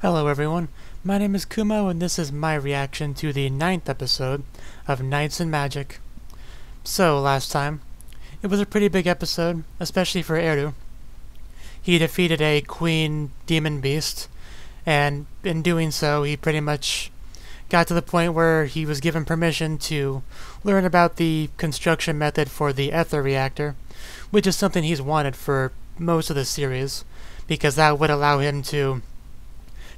Hello everyone, my name is Kumo and this is my reaction to the 9th episode of Knights and Magic. So, last time, it was a pretty big episode, especially for Eru. He defeated a queen demon beast, and in doing so, he pretty much got to the point where he was given permission to learn about the construction method for the ether reactor, which is something he's wanted for most of the series, because that would allow him to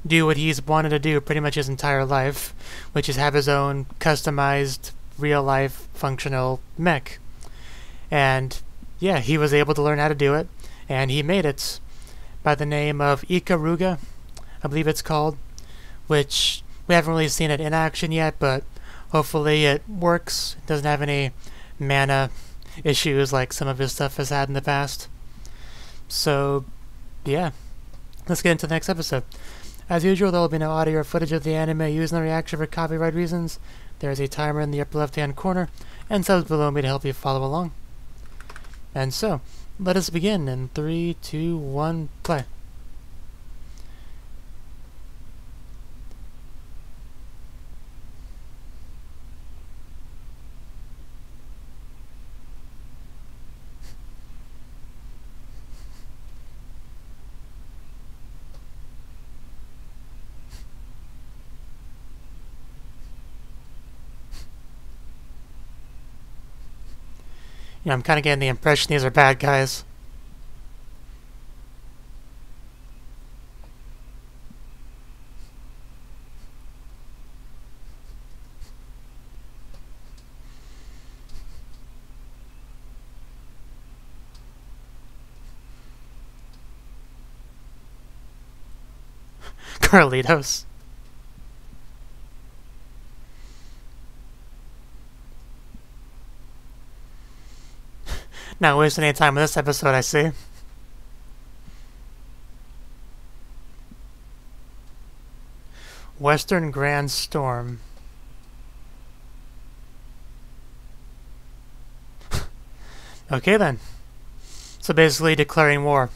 do what he's wanted to do pretty much his entire life, which is have his own customized, real-life, functional mech. And yeah, he was able to learn how to do it, and he made it by the name of Ikaruga, I believe it's called, which we haven't really seen it in action yet, but hopefully it works. It doesn't have any mana issues like some of his stuff has had in the past. So, yeah, let's get into the next episode. As usual, there will be no audio or footage of the anime used in the reaction for copyright reasons. There is a timer in the upper left-hand corner, and subs below me to help you follow along. And so, let us begin in 3, 2, 1, play. I'm kind of getting the impression these are bad guys. Carlitos. Not wasting any time with this episode, I see. Western Grand Storm. Okay then. So basically declaring war.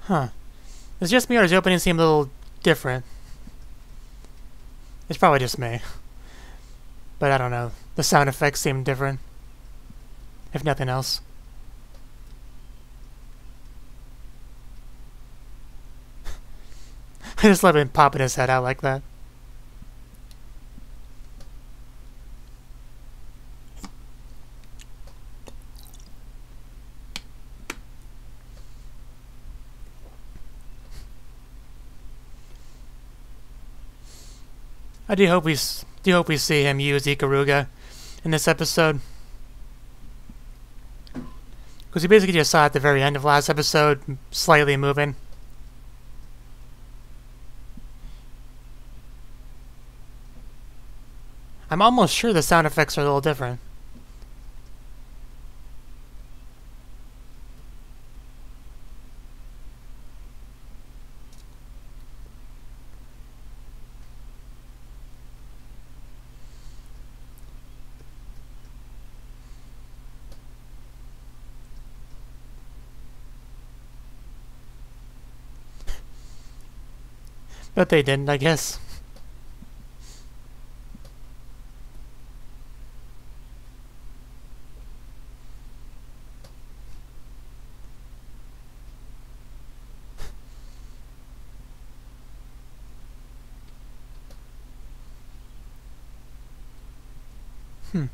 Huh. It's just me or does the opening seem a little different? It's probably just me. But I don't know. The sound effects seem different. If nothing else. I just love him popping his head out like that. I do hope we see him use Ikaruga in this episode. Because we basically just saw at the very end of last episode, slightly moving. I'm almost sure the sound effects are a little different. But they didn't, I guess. Hmm.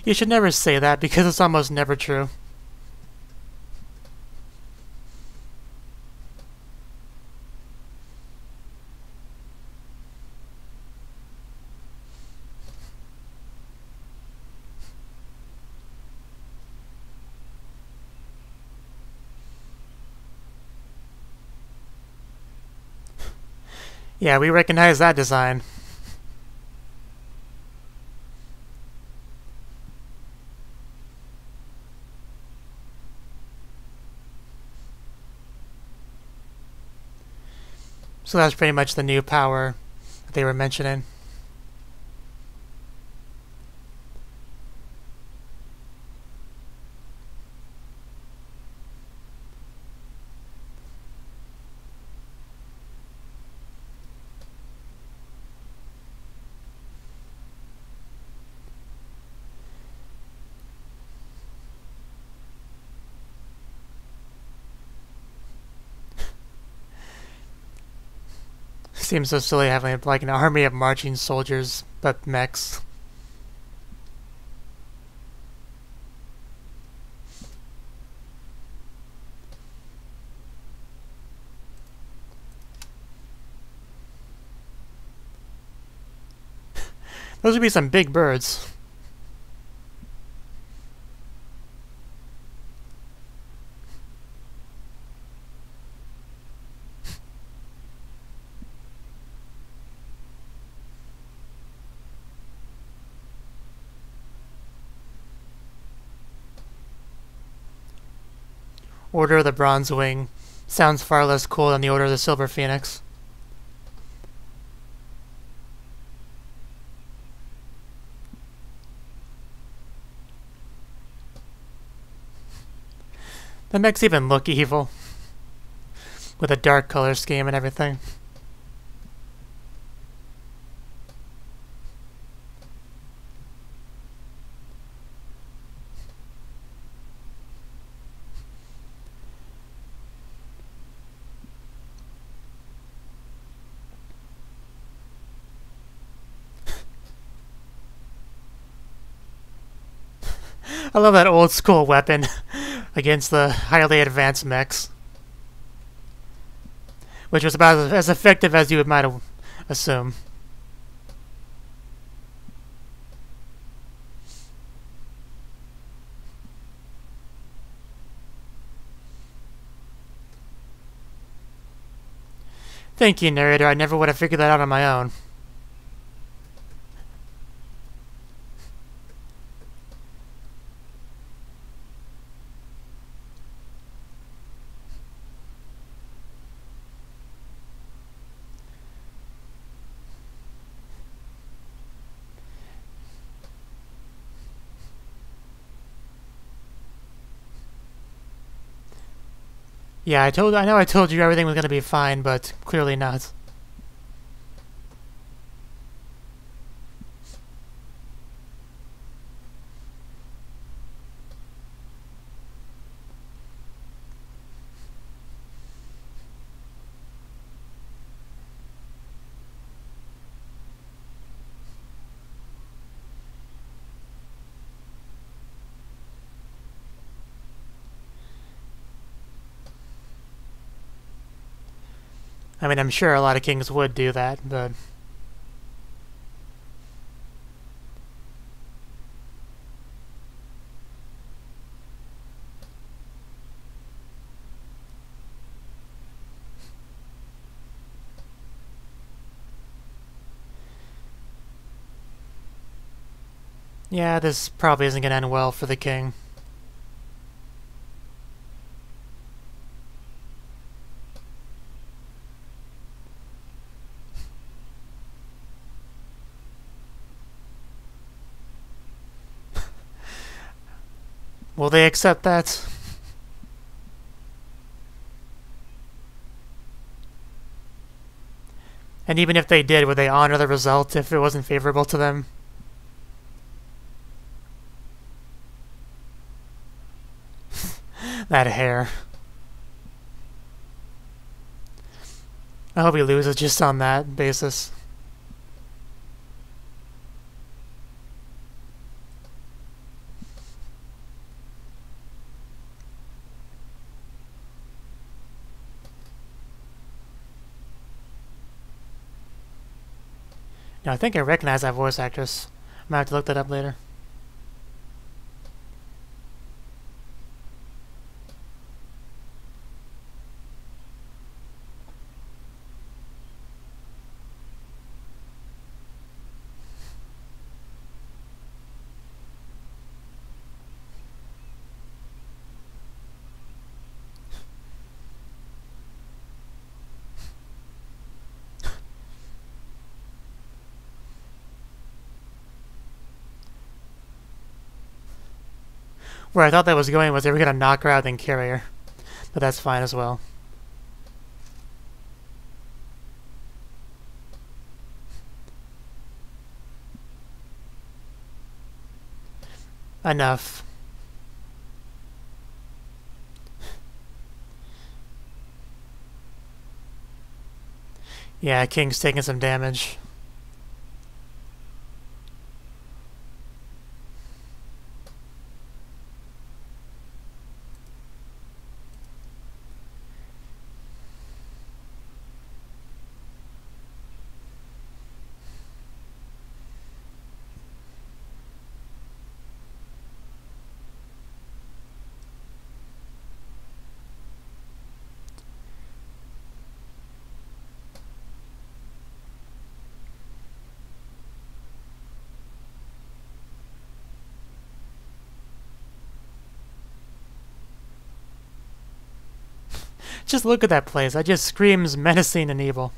You should never say that because it's almost never true. Yeah, we recognize that design. So that's pretty much the new power that they were mentioning. Seems so silly having like an army of marching soldiers, but mechs. Those would be some big birds. Order of the Bronze Wing sounds far less cool than the Order of the Silver Phoenix. The mechs even look evil, with a dark color scheme and everything. I love that old school weapon against the highly advanced mechs, which was about as effective as you might assume. Thank you, narrator. I never would have figured that out on my own. Yeah, I know I told you everything was gonna be fine, but clearly not. I mean, I'm sure a lot of kings would do that, but... yeah, this probably isn't gonna end well for the king. Will they accept that? And even if they did, would they honor the result if it wasn't favorable to them? That hair. I hope he loses just on that basis. Now, I think I recognize that voice actress. I'm gonna have to look that up later. Where I thought that was going was they were going to knock her out and carry her. But that's fine as well. Enough. Yeah, King's taking some damage. Just look at that place. That just screams menacing and evil.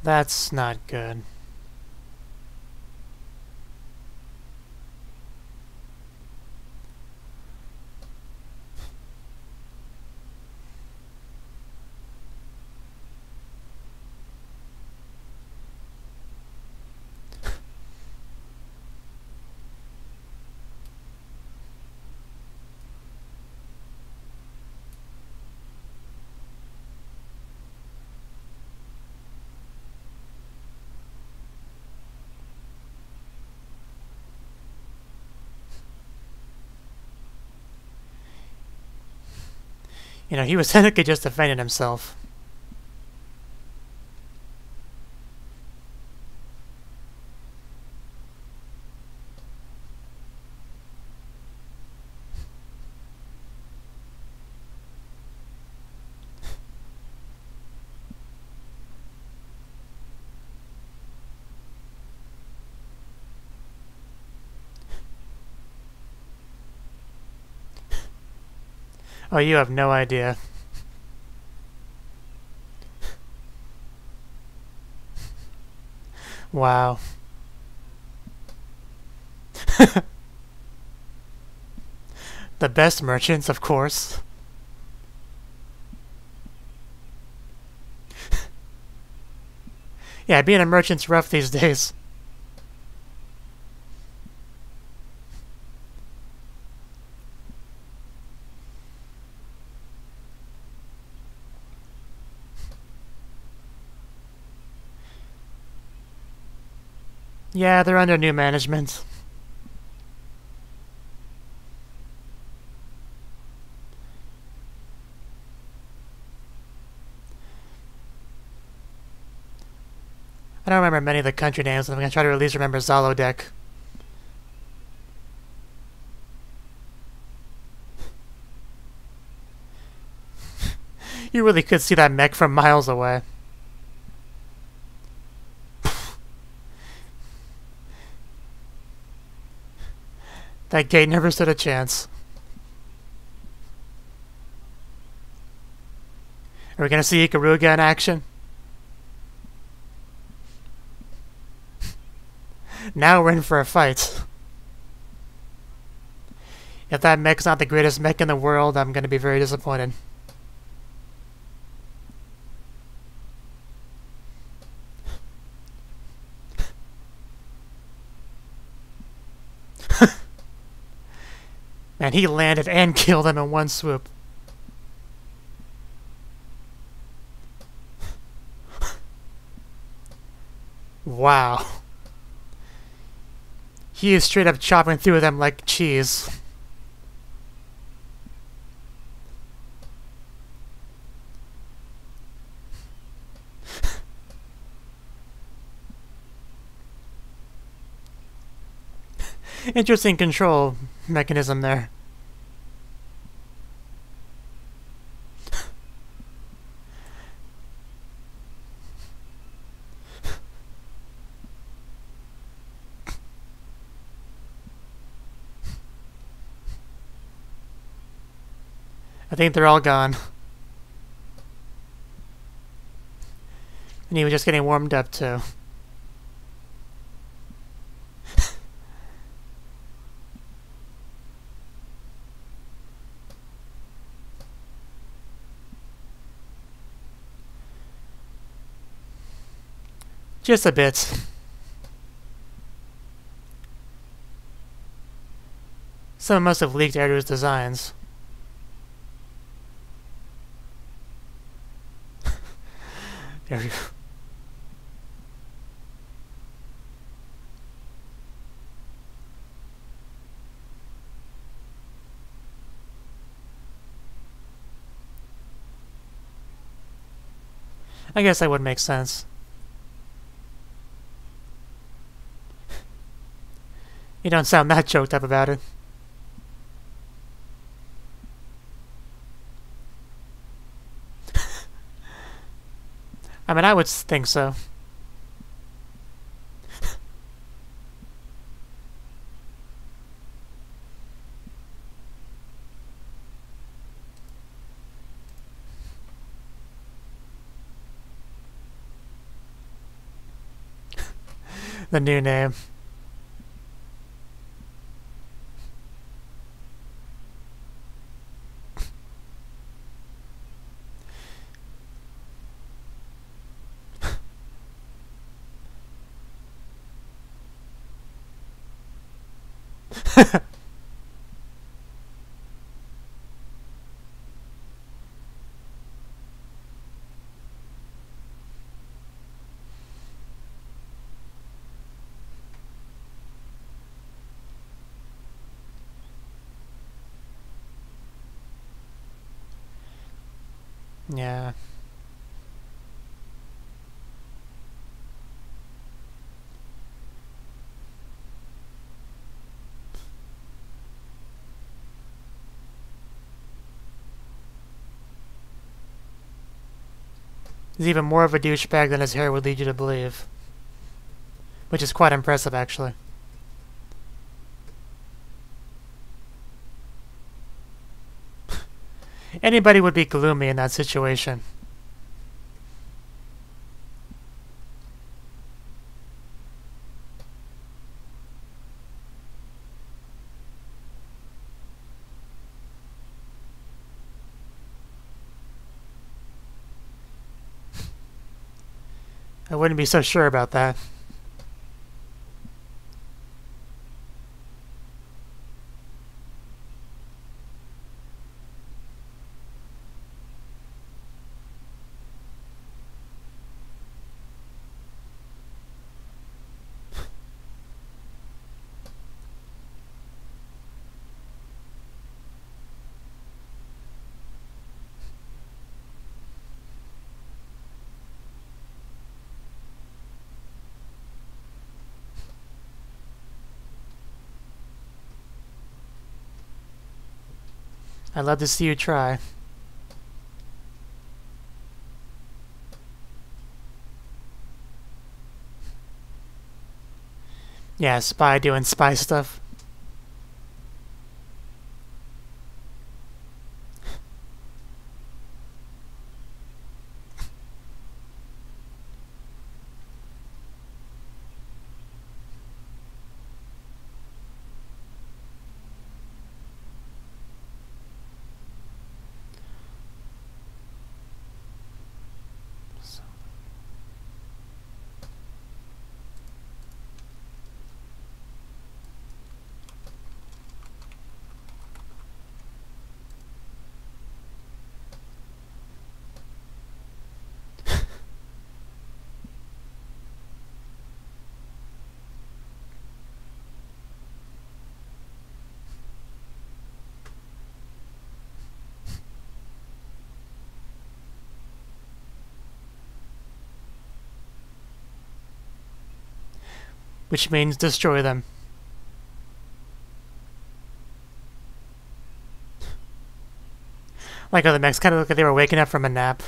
That's not good. You know, he was technically just defending himself. Oh, you have no idea. Wow. The best merchants, of course. Yeah, being a merchant's rough these days. Yeah, they're under new management. I don't remember many of the country names, I'm going to try to at least remember Zalodek. You really could see that mech from miles away. That gate never stood a chance. Are we going to see Ikaruga in action? Now we're in for a fight. If that mech's not the greatest mech in the world, I'm going to be very disappointed. Man, he landed and killed him in one swoop. Wow. He is straight up chopping through them like cheese. Interesting control mechanism there. I think they're all gone. And he was just getting warmed up too. Just a bit. Someone must have leaked Erdo's designs. There we go. I guess that would make sense. You don't sound that choked up about it. I mean, I would think so. The new name. Yeah. He's even more of a douchebag than his hair would lead you to believe. Which is quite impressive, actually. Anybody would be gloomy in that situation. I wouldn't be so sure about that. I'd love to see you try. Yeah, spy doing spy stuff. Which means destroy them. Like other mechs kind of look like they were waking up from a nap.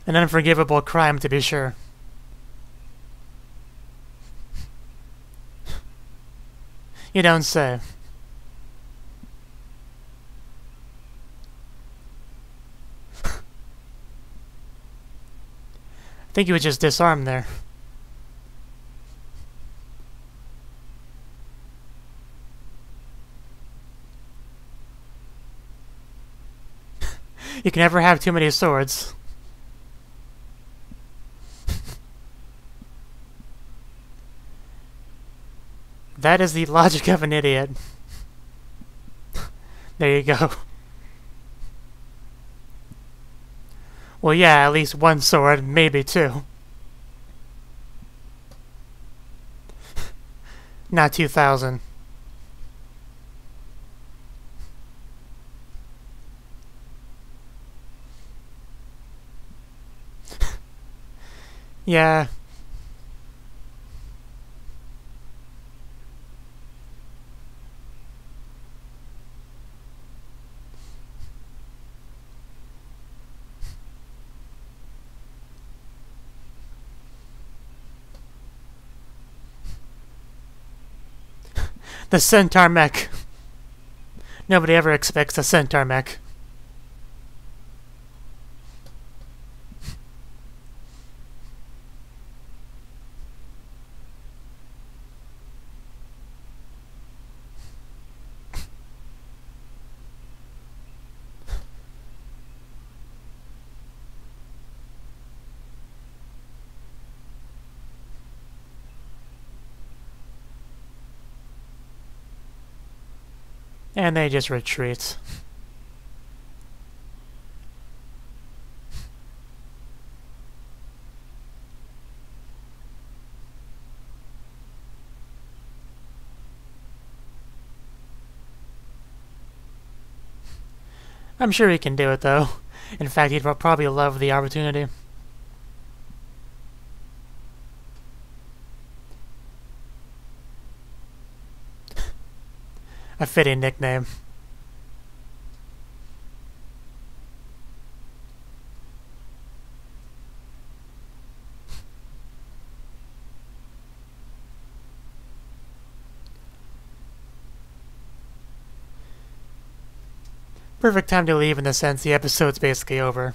An unforgivable crime, to be sure. You don't say. I think he was just disarmed there. You can never have too many swords. That is the logic of an idiot. There you go. Well, yeah, at least one sword, maybe two. Not 2,000. Yeah. The centaur mech. Nobody ever expects a centaur mech. And they just retreat. I'm sure he can do it, though. In fact, he'd probably love the opportunity. A fitting nickname. Perfect time to leave in the sense the episode's basically over.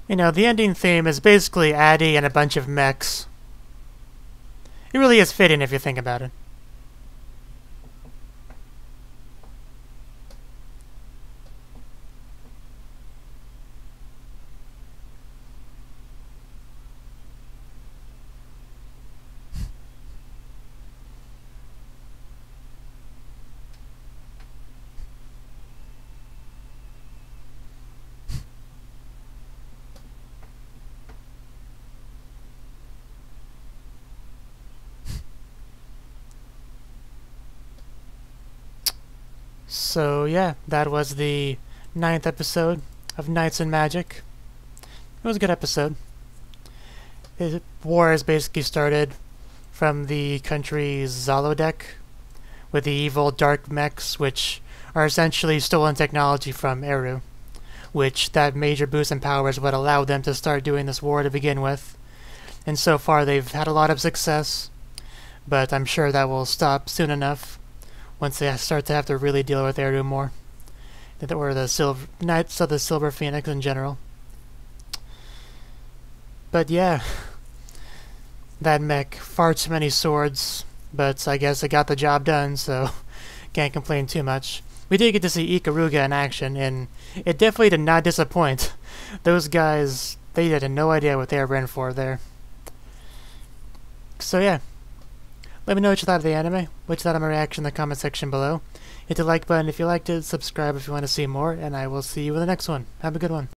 You know, the ending theme is basically Addy and a bunch of mechs. It really is fitting if you think about it. So yeah, that was the 9th episode of Knights and Magic. It was a good episode. The war has basically started from the country Zalodek with the evil dark mechs, which are essentially stolen technology from Eru, which that major boost in power is what allowed them to start doing this war to begin with. And so far they've had a lot of success, but I'm sure that will stop soon enough once they start to have to really deal with Eru more. Or the Knights of the Silver Phoenix in general. But yeah, that mech, far too many swords, but I guess it got the job done, so can't complain too much. We did get to see Ikaruga in action, and it definitely did not disappoint. Those guys, they had no idea what they were in for there. So yeah, let me know what you thought of the anime, what you thought of my reaction in the comment section below. Hit the like button if you liked it, subscribe if you want to see more, and I will see you in the next one. Have a good one.